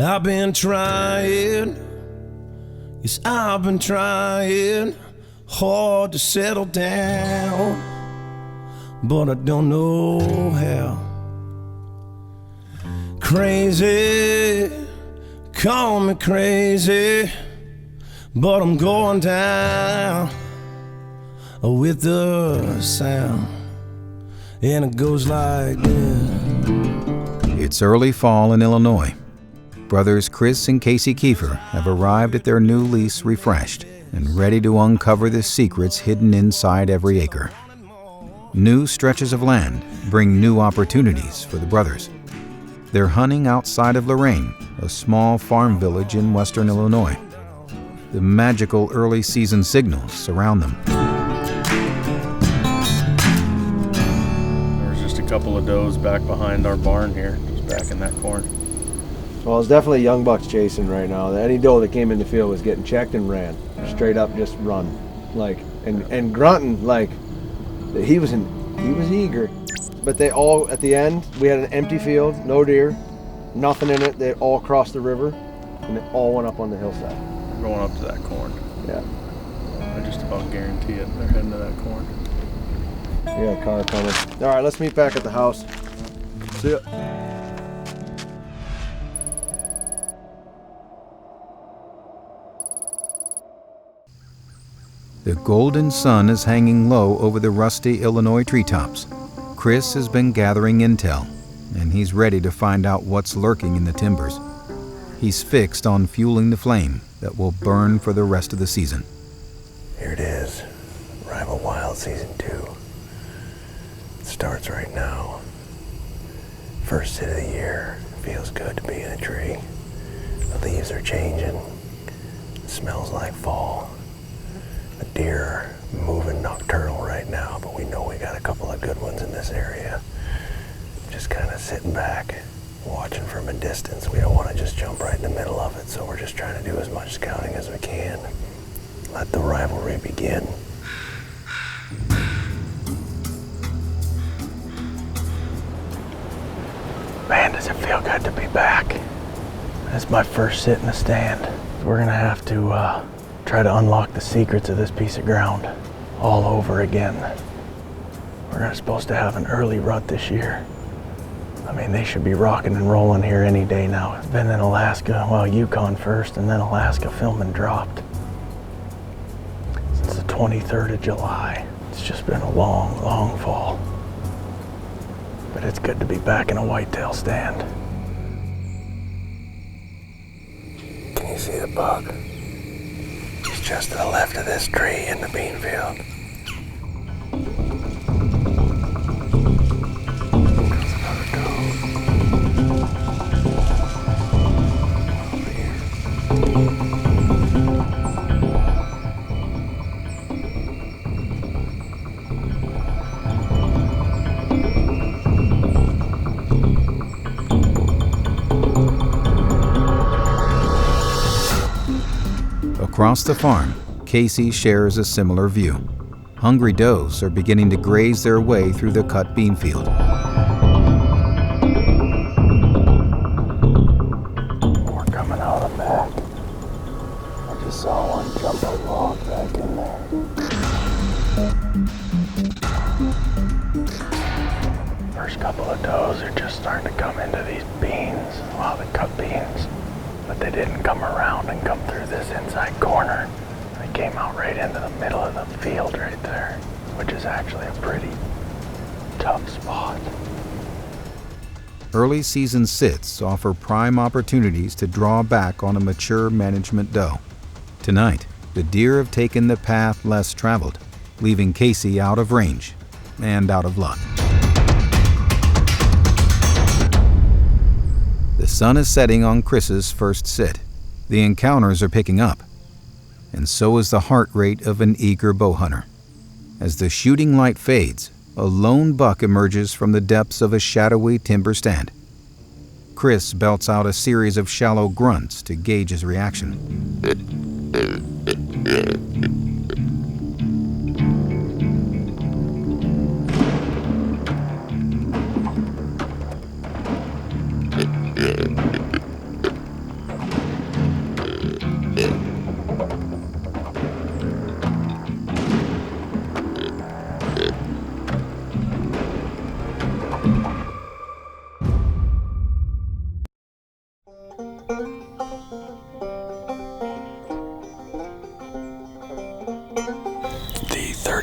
I've been trying, yes, I've been trying hard to settle down, but I don't know how. Crazy, call me crazy, but I'm going down with the sound, and it goes like this. It's early fall in Illinois. Brothers Chris and Casey Keefer have arrived at their new lease refreshed and ready to uncover the secrets hidden inside every acre. New stretches of land bring new opportunities for the brothers. They're hunting outside of Lorain, a small farm village in western Illinois. The magical early season signals surround them. There's just a couple of does back behind our barn here, just back in that corn. Well, it's definitely young bucks chasing right now. Any doe that came in the field was getting checked and ran. Straight up just run. And grunting like he was eager. But they all, at the end, we had an empty field, no deer, nothing in it. They all crossed the river and they all went up on the hillside. We're going up to that corn. Yeah. I just about guarantee it. They're heading to that corn. We got a car coming. All right, let's meet back at the house. See ya. The golden sun is hanging low over the rusty Illinois treetops. Chris has been gathering intel, and he's ready to find out what's lurking in the timbers. He's fixed on fueling the flame that will burn for the rest of the season. Here it is, Rival Wild Season 2. It starts right now. First sit of the year. Feels good to be in a tree. The leaves are changing. It smells like fall. The deer are moving nocturnal right now, but we know we got a couple of good ones in this area. Just kind of sitting back, watching from a distance. We don't want to just jump right in the middle of it, so we're just trying to do as much scouting as we can. Let the rivalry begin. Man, does it feel good to be back. It's my first sit in the stand. We're gonna have to try to unlock the secrets of this piece of ground all over again. We're supposed to have an early rut this year. I mean, they should be rocking and rolling here any day now. It's been in Alaska, well, Yukon first, and then Alaska filming dropped. Since the 23rd of July. It's just been a long, long fall. But it's good to be back in a whitetail stand. Can you see the buck? He's just to the left of this tree in the bean field. There's another doe. Over here. Across the farm, Casey shares a similar view. Hungry does are beginning to graze their way through the cut bean field. More coming out of the back. I just saw one jump a log back in there. First couple of does are just starting to come into these beans, the cut beans. But they didn't come around and come through this inside corner. They came out right into the middle of the field right there, which is actually a pretty tough spot. Early season sits offer prime opportunities to draw back on a mature management doe. Tonight, the deer have taken the path less traveled, leaving Casey out of range and out of luck. The sun is setting on Chris's first sit. The encounters are picking up, and so is the heart rate of an eager bow hunter. As the shooting light fades, a lone buck emerges from the depths of a shadowy timber stand. Chris belts out a series of shallow grunts to gauge his reaction.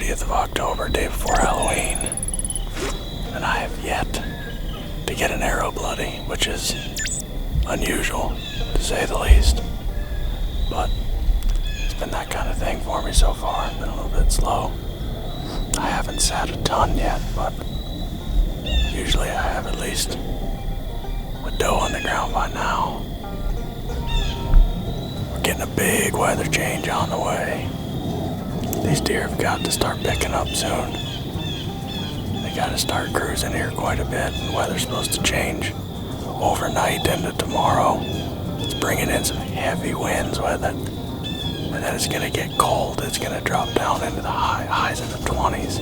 30th of October, day before Halloween, and I have yet to get an arrow bloody, which is unusual, to say the least. But it's been that kind of thing for me so far. Been a little bit slow. I haven't sat a ton yet, but usually I have at least a doe on the ground by now. We're getting a big weather change on the way. These deer have got to start picking up soon. They got to start cruising here quite a bit. The weather's supposed to change overnight into tomorrow. It's bringing in some heavy winds with it. And then it's going to get cold. It's going to drop down into the highs in the 20s.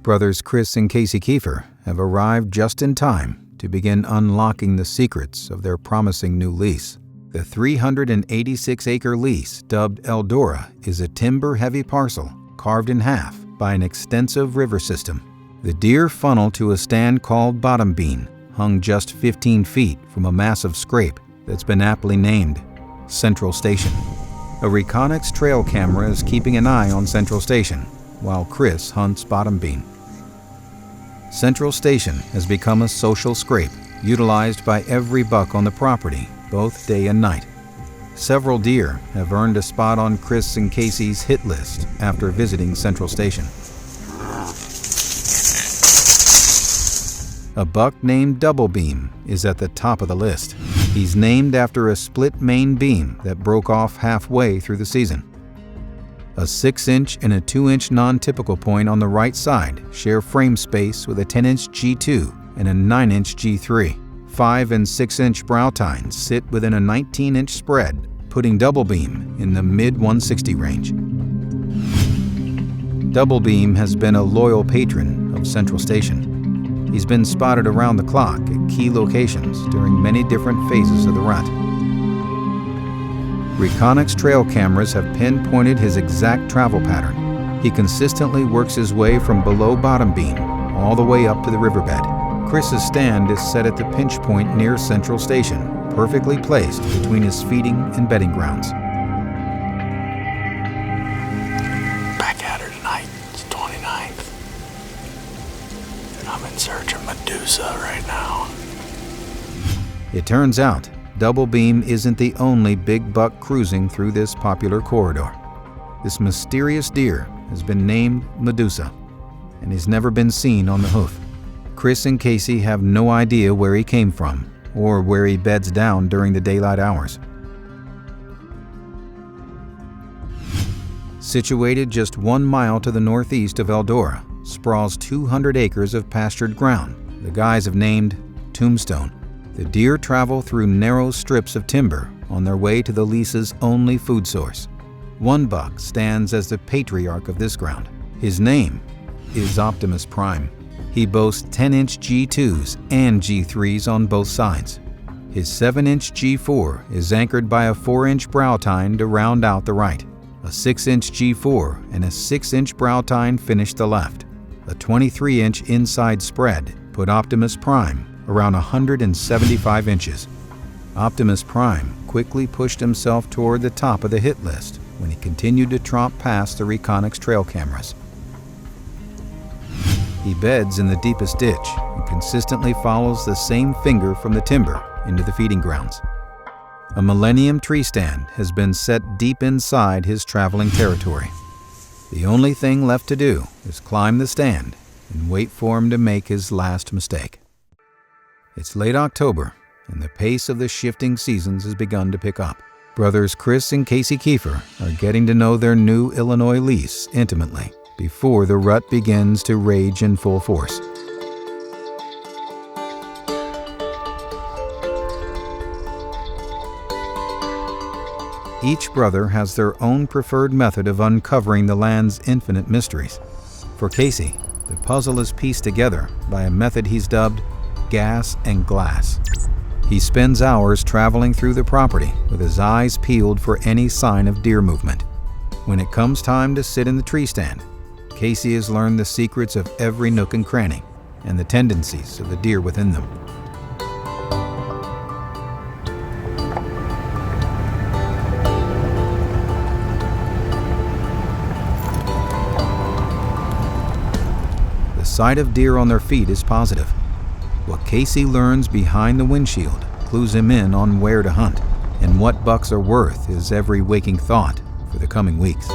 Brothers Chris and Casey Keefer have arrived just in time to begin unlocking the secrets of their promising new lease. The 386-acre lease, dubbed Eldora, is a timber-heavy parcel carved in half by an extensive river system. The deer funnel to a stand called Bottom Bean, hung just 15 feet from a massive scrape that's been aptly named Central Station. A Reconyx trail camera is keeping an eye on Central Station, while Chris hunts Bottom Bean. Central Station has become a social scrape, utilized by every buck on the property, both day and night. Several deer have earned a spot on Chris and Casey's hit list after visiting Central Station. A buck named Double Beam is at the top of the list. He's named after a split main beam that broke off halfway through the season. A 6-inch and a 2-inch non-typical point on the right side share frame space with a 10-inch G2 and a 9-inch G3. 5 and 6-inch brow tines sit within a 19-inch spread, putting Double Beam in the mid-160 range. Double Beam has been a loyal patron of Central Station. He's been spotted around the clock at key locations during many different phases of the rut. Reconyx trail cameras have pinpointed his exact travel pattern. He consistently works his way from below Bottom Bean all the way up to the riverbed. Chris's stand is set at the pinch point near Central Station, perfectly placed between his feeding and bedding grounds. Back at her tonight. It's 29th. And I'm in search of Medusa right now. It turns out Double Beam isn't the only big buck cruising through this popular corridor. This mysterious deer has been named Medusa, and he's never been seen on the hoof. Chris and Casey have no idea where he came from or where he beds down during the daylight hours. Situated just 1 mile to the northeast of Eldora, sprawls 200 acres of pastured ground the guys have named Tombstone. The deer travel through narrow strips of timber on their way to the lease's only food source. One buck stands as the patriarch of this ground. His name is Optimus Prime. He boasts 10-inch G2s and G3s on both sides. His 7-inch G4 is anchored by a 4-inch brow tine to round out the right. A 6-inch G4 and a 6-inch brow tine finish the left. A 23-inch inside spread put Optimus Prime around 175 inches. Optimus Prime quickly pushed himself toward the top of the hit list when he continued to tromp past the Reconyx trail cameras. He beds in the deepest ditch and consistently follows the same finger from the timber into the feeding grounds. A Millennium tree stand has been set deep inside his traveling territory. The only thing left to do is climb the stand and wait for him to make his last mistake. It's late October, and the pace of the shifting seasons has begun to pick up. Brothers Chris and Casey Keefer are getting to know their new Illinois lease intimately before the rut begins to rage in full force. Each brother has their own preferred method of uncovering the land's infinite mysteries. For Casey, the puzzle is pieced together by a method he's dubbed gas and glass. He spends hours traveling through the property with his eyes peeled for any sign of deer movement. When it comes time to sit in the tree stand, Casey has learned the secrets of every nook and cranny and the tendencies of the deer within them. The sight of deer on their feet is positive. What Casey learns behind the windshield clues him in on where to hunt, and what bucks are worth is every waking thought for the coming weeks.